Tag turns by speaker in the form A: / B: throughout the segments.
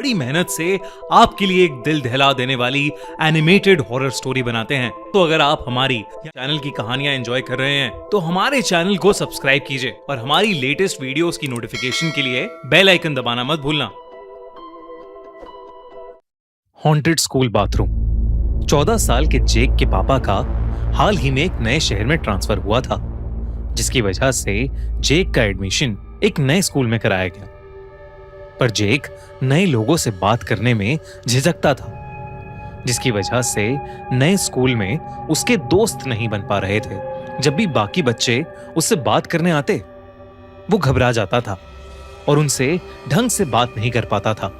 A: बड़ी मेहनत से आपके लिए एक दिल दहला देने वाली एनिमेटेड हॉरर स्टोरी बनाते हैं। तो अगर आप हमारी चैनल की कहानियां एंजॉय कर रहे हैं तो हमारे चैनल को सब्सक्राइब कीजिए और हमारी लेटेस्ट वीडियोस की नोटिफिकेशन के लिए बेल आइकन दबाना मत भूलना। Haunted school bathroom. 14 साल के जेक के पापा का हाल ही में एक नए शहर में ट्रांसफर हुआ था, जिसकी वजह से जेक का एडमिशन एक नए स्कूल में कराया गया। पर जेक नए लोगों से बात करने में झिझकता था, जिसकी वजह से नए स्कूल में उसके दोस्त नहीं बन पा रहे थे। जब भी बाकी बच्चे उससे बात करने आते, वो घबरा जाता था और उनसे ढंग से बात नहीं कर पाता था।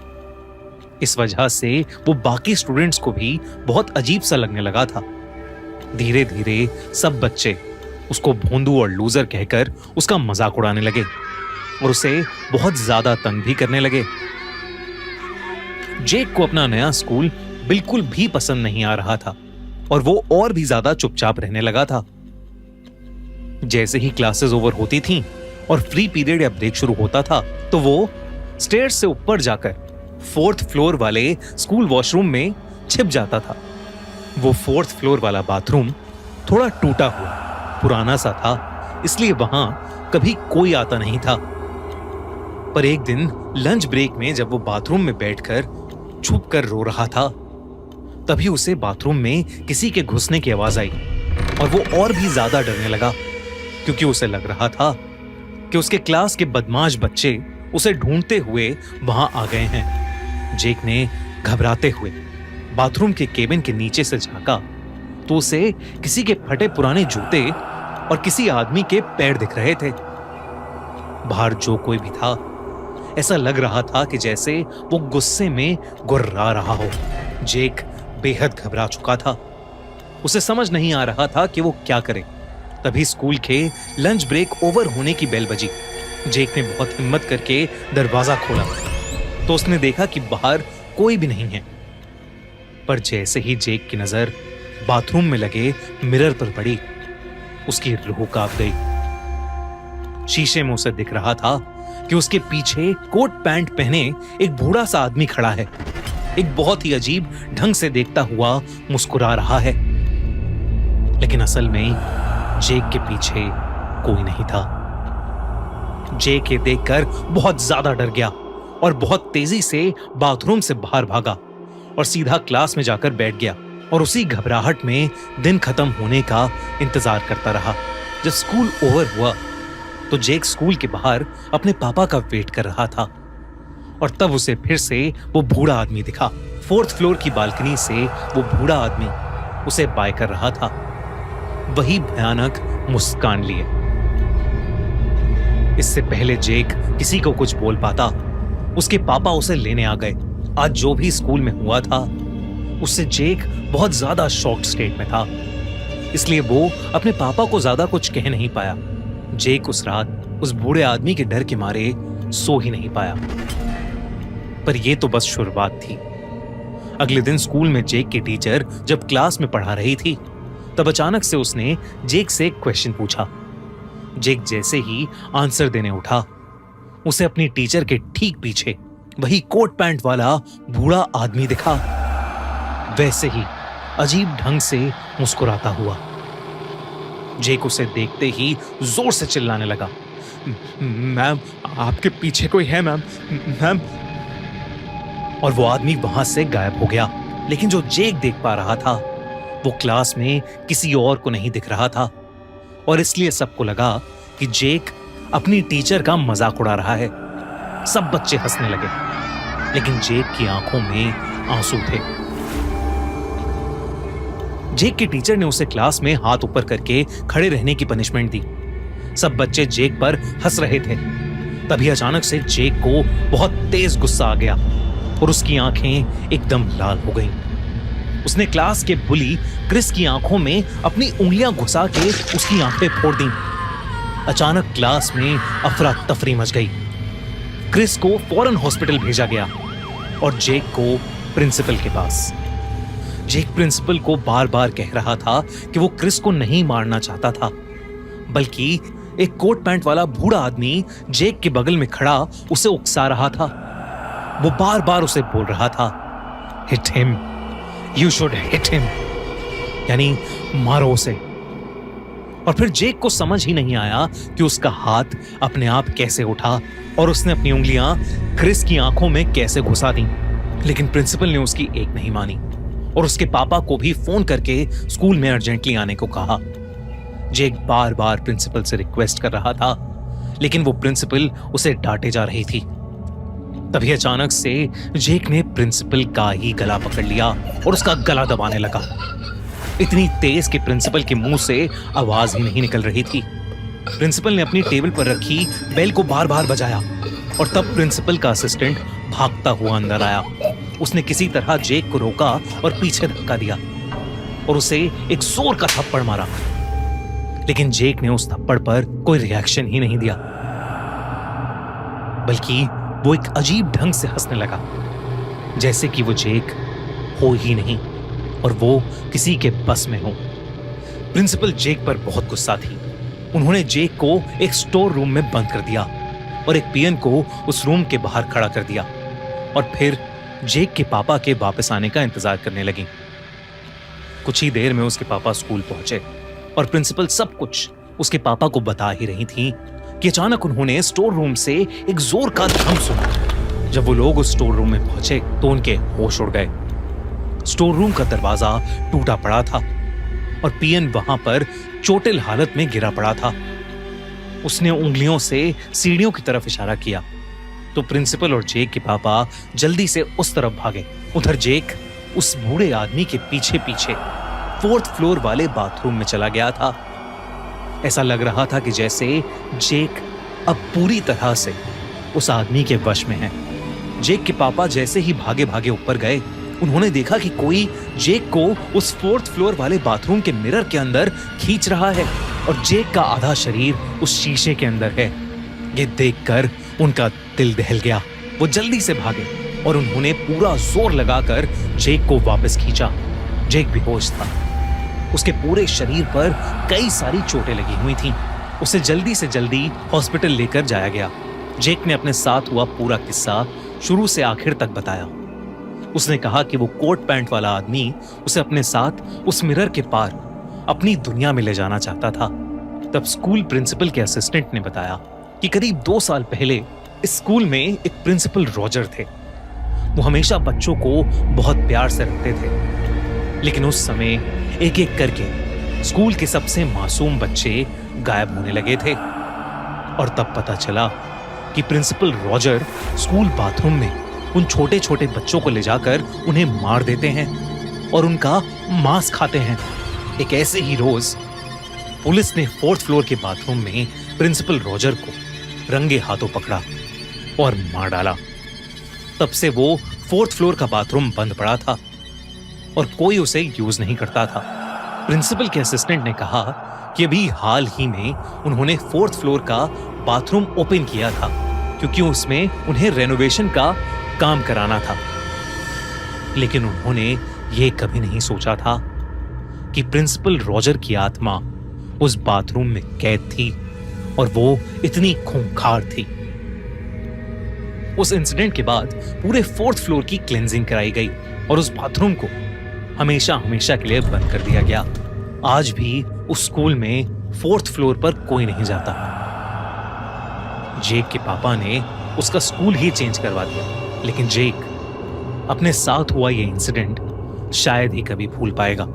A: इस वजह से वो बाकी स्टूडेंट्स को भी बहुत अजीब सा लगने लगा था। धीरे धीरे सब बच्चे उसको भोंदू और लूजर कहकर उसका मजाक उड़ाने लगे और उसे बहुत ज्यादा तंग भी करने लगे। जेक को अपना नया स्कूल बिल्कुल भी पसंद नहीं आ रहा था और वो और भी ज्यादा चुपचाप रहने लगा था। जैसे ही क्लासेस ओवर होती थीं और फ्री पीरियड या ब्रेक शुरू होता था, तो वो स्टेयर्स से ऊपर जाकर 4th फ्लोर वाले स्कूल वॉशरूम में छिप जाता था। वो 4th फ्लोर वाला बाथरूम थोड़ा टूटा हुआ, पुराना सा था, इसलिए वहां कभी कोई आता नहीं था। पर एक दिन लंच ब्रेक में जब वो बाथरूम में बैठकर छुप कर रो रहा था, तभी उसे बाथरूम में किसी के घुसने की आवाज आई और वो और भी ज्यादा डरने लगा, क्योंकि उसे लग रहा था कि उसके क्लास के बदमाश बच्चे उसे ढूंढते हुए वहां आ गए हैं। जेक ने घबराते हुए बाथरूम के केबिन के नीचे से झांका तो उसे किसी के फटे पुराने जूते और किसी आदमी के पैर दिख रहे थे। बाहर जो कोई भी था, ऐसा लग रहा था कि जैसे वो गुस्से में गुर्रा रहा हो। जेक बेहद घबरा चुका था। उसे समझ नहीं आ रहा था कि वो क्या करे। तभी स्कूल के लंच ब्रेक ओवर होने की बेल बजी। जेक ने बहुत हिम्मत करके दरवाजा खोला तो उसने देखा कि बाहर कोई भी नहीं है। पर जैसे ही जेक की नजर बाथरूम में लगे मिरर पर पड़ी, उसकी रूह कांप गई। शीशे में उसे दिख रहा था कि उसके पीछे कोट पैंट पहने एक बूढ़ा सा आदमी खड़ा है, एक बहुत ही अजीब ढंग से देखता हुआ मुस्कुरा रहा है। लेकिन असल में जेक के पीछे कोई नहीं था। जेक ये देखकर बहुत ज्यादा डर गया और बहुत तेजी से बाथरूम से बाहर भागा और सीधा क्लास में जाकर बैठ गया और उसी घबराहट में दिन खत्म होने का इंतजार करता रहा। जब स्कूल ओवर हुआ तो जेक स्कूल के बाहर अपने पापा का वेट कर रहा था और तब उसे फिर से वो बूढ़ा आदमी दिखा। 4th फ्लोर की बालकनी से वो बूढ़ा आदमी उसे बाय कर रहा था, वही भयानक मुस्कान लिए। इससे पहले जेक किसी को कुछ बोल पाता, उसके पापा उसे लेने आ गए। आज जो भी स्कूल में हुआ था, उससे जेक बहुत ज्यादा शॉक्ड स्टेट में था, इसलिए वो अपने पापा को ज्यादा कुछ कह नहीं पाया। जेक उस रात उस बूढ़े आदमी के डर के मारे सो ही नहीं पाया। पर यह तो बस शुरुआत थी। अगले दिन स्कूल में जेक की टीचर जब क्लास में पढ़ा रही थी, तब अचानक से उसने जेक से एक क्वेश्चन पूछा। जेक जैसे ही आंसर देने उठा, उसे अपनी टीचर के ठीक पीछे वही कोट पैंट वाला बूढ़ा आदमी दिखा, वैसे ही अजीब ढंग से मुस्कुराता हुआ। जेक उसे देखते ही जोर से चिल्लाने लगा, मैम, आपके पीछे कोई है मैम, मैम। और वो आदमी वहां से गायब हो गया। लेकिन जो जेक देख पा रहा था, वो क्लास में किसी और को नहीं दिख रहा था और इसलिए सबको लगा कि जेक अपनी टीचर का मजाक उड़ा रहा है। सब बच्चे हंसने लगे, लेकिन जेक की आंखों में आंसू थे। जेक की टीचर ने उसे क्लास में हाथ ऊपर करके खड़े रहने की पनिशमेंट दी। सब बच्चे जेक पर हंस रहे थे। तभी अचानक से जेक को बहुत तेज गुस्सा आ गया और उसकी आंखें एकदम लाल हो गईं। उसने क्लास के बुली क्रिस की आंखों में अपनी उंगलियां घुसा के उसकी आंखें फोड़ दी। अचानक क्लास में अफरा तफरी मच गई। क्रिस को फौरन हॉस्पिटल भेजा गया और जेक को प्रिंसिपल के पास। जेक प्रिंसिपल को बार बार कह रहा था कि वो क्रिस को नहीं मारना चाहता था, बल्कि एक कोट पैंट वाला बूढ़ा आदमी जेक के बगल में खड़ा उसे उकसा रहा था। वो बार बार उसे बोल रहा था, hit him, you should hit him, यानी मारो उसे। और फिर जेक को समझ ही नहीं आया कि उसका हाथ अपने आप कैसे उठा और उसने अपनी उंगलियां क्रिस की आंखों में कैसे घुसा दी। लेकिन प्रिंसिपल ने उसकी एक नहीं मानी और उसके पापा को भी फोन करके स्कूल में अर्जेंटली आने को कहा। जेक बार बार प्रिंसिपल से रिक्वेस्ट कर रहा था, लेकिन वो प्रिंसिपल उसे डांटे जा रही थी। तभी अचानक से जेक ने प्रिंसिपल का ही गला पकड़ लिया और उसका गला दबाने लगा, इतनी तेज कि प्रिंसिपल के मुंह से आवाज ही नहीं निकल रही थी। प्रिंसिपल ने अपनी टेबल पर रखी बेल को बार बार बजाया और तब प्रिंसिपल का असिस्टेंट भागता हुआ अंदर आया। उसने किसी तरह जेक को रोका और पीछे धक्का दिया और उसे एक जोर का थप्पड़ मारा, लेकिन जेक ने उस थप्पड़ पर कोई रिएक्शन ही नहीं दिया, बल्कि वो एक अजीब ढंग से हंसने लगा, जैसे कि वो जेक हो ही नहीं और वो किसी के बस में हो। प्रिंसिपल जेक पर बहुत गुस्सा थी। उन्होंने जेक को एक स्टोर रूम में बंद कर दिया और एक पियन को उस रूम के बाहर खड़ा कर दिया और फिर जेक के पापा के वापस आने का इंतजार करने लगी। कुछ ही देर में उसके पापा स्कूल पहुंचे और प्रिंसिपल सब कुछ उसके पापा को बता ही रही थी कि अचानक उन्होंने स्टोर रूम से एक जोर का धम सुना। जब वो लोग उस स्टोर रूम में पहुंचे तो उनके होश उड़ गए। स्टोर रूम का दरवाजा टूटा पड़ा था और पियन वहां पर चोटिल हालत में गिरा पड़ा था। उसने उंगलियों से सीढ़ियों की तरफ इशारा किया तो प्रिंसिपल और जेक के पापा जल्दी से उस तरफ भागे। उधर जेक उस बूढ़े आदमी के पीछे पीछे 4th फ्लोर वाले बाथरूम में चला गया था। ऐसा लग रहा था कि जैसे जेक अब पूरी तरह से उस आदमी के वश में है। जेक के पापा जैसे ही भागे भागे ऊपर गए, उन्होंने देखा कि कोई जेक को उस 4th फ्लोर वाले बाथरूम के मिरर के अंदर खींच रहा है और जेक का आधा शरीर उस शीशे के अंदर है। ये देखकर उनका दिल दहल गया। वो जल्दी से भागे और उन्होंने पूरा जोर लगाकर जेक को वापस खींचा। जेक बेहोश था। उसके पूरे शरीर पर कई सारी चोटें लगी हुई थीं। उसे जल्दी से जल्दी हॉस्पिटल लेकर जाया गया। जेक ने अपने साथ हुआ पूरा किस्सा शुरू से आखिर तक बताया। उसने कहा कि वो कोट पैंट वाला आदमी उसे अपने साथ उस मिरर के पार अपनी दुनिया में ले जाना चाहता था। तब स्कूल प्रिंसिपल के असिस्टेंट ने बताया कि करीब 2 साल पहले इस स्कूल में एक प्रिंसिपल रॉजर थे। वो हमेशा बच्चों को बहुत प्यार से रखते थे, लेकिन उस समय एक एक करके स्कूल के सबसे मासूम बच्चे गायब होने लगे थे। और तब पता चला कि प्रिंसिपल रॉजर स्कूल बाथरूम में उन छोटे छोटे बच्चों को ले जाकर उन्हें मार देते हैं और उनका मांस खाते हैं। एक ऐसे ही रोज पुलिस ने 4th फ्लोर के बाथरूम में प्रिंसिपल रॉजर को रंगे हाथों पकड़ा और मार डाला। तब से वो 4th फ्लोर का बाथरूम बंद पड़ा था और कोई उसे यूज नहीं करता था। प्रिंसिपल के असिस्टेंट ने कहा कि अभी हाल ही में उन्होंने 4th फ्लोर का बाथरूम ओपन किया था, क्योंकि उसमें उन्हें रेनोवेशन का काम कराना था। लेकिन उन्होंने ये कभी नहीं सोचा था कि प्रिंसिपल रॉजर की आत्मा उस बाथरूम में कैद थी और वो इतनी खूंखार थी। उस इंसिडेंट के बाद पूरे 4th फ्लोर की क्लेंजिंग कराई गई और उस बाथरूम को हमेशा हमेशा के लिए बंद कर दिया गया। आज भी उस स्कूल में 4th फ्लोर पर कोई नहीं जाता। जेक के पापा ने उसका स्कूल ही चेंज करवा दिया, लेकिन जेक अपने साथ हुआ ये इंसिडेंट शायद ही कभी भूल पाएगा।